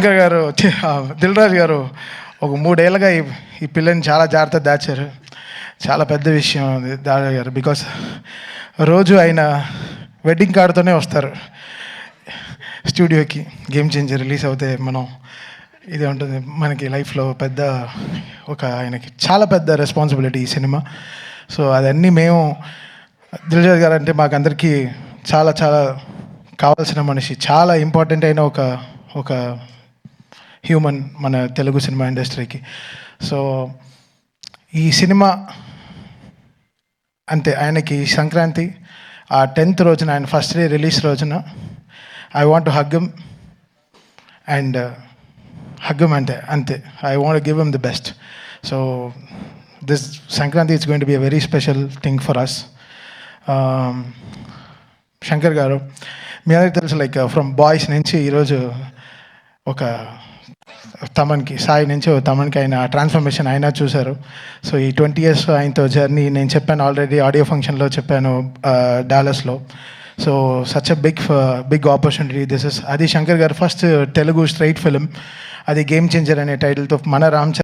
శంకర్ గారు దిల్ రాజు గారు ఒక 3 ఏళ్ళుగా ఈ పిల్లని చాలా జాగ్రత్తగా దాచారు. చాలా పెద్ద విషయం అది దాచారు. బికాస్ రోజు ఆయన వెడ్డింగ్ కార్డుతోనే వస్తారు స్టూడియోకి. గేమ్ చేంజర్ రిలీజ్ అవుతే మనం ఇదే ఉంటుంది మనకి లైఫ్లో పెద్ద ఆయనకి చాలా పెద్ద రెస్పాన్సిబిలిటీ ఈ సినిమా. సో అదన్నీ మేము దిల్ రాజు గారు అంటే మాకందరికీ చాలా చాలా కావాల్సిన మనిషి, చాలా ఇంపార్టెంట్ అయిన ఒక హ్యూమన్ మన తెలుగు సినిమా ఇండస్ట్రీకి. సో ఈ సినిమా అంతే ఆయనకి సంక్రాంతి ఆ 10th రోజున, ఆయన ఫస్ట్ డే రిలీజ్ రోజున I want to hug him and hug him అంతే I want give him the best. So this Sankranti it's going to be a very special thing for us. Shankar garu మీ అందరికీ తెలుసు, లైక్ ఫ్రమ్ బాయ్స్ నుంచి ఈరోజు ఒక తమన్కి, సాయి నుంచి తమన్కి ఆయన ట్రాన్స్ఫర్మేషన్ అయినా చూశారు. సో ఈ 20 years ఆయనతో జర్నీ నేను చెప్పాను ఆల్రెడీ, ఆడియో ఫంక్షన్లో చెప్పాను డాలస్లో. So such a big opportunity this is. అది Shankar garu first Telugu straight film, అది గేమ్ చేంజర్ అనే టైటిల్తో మన రామ్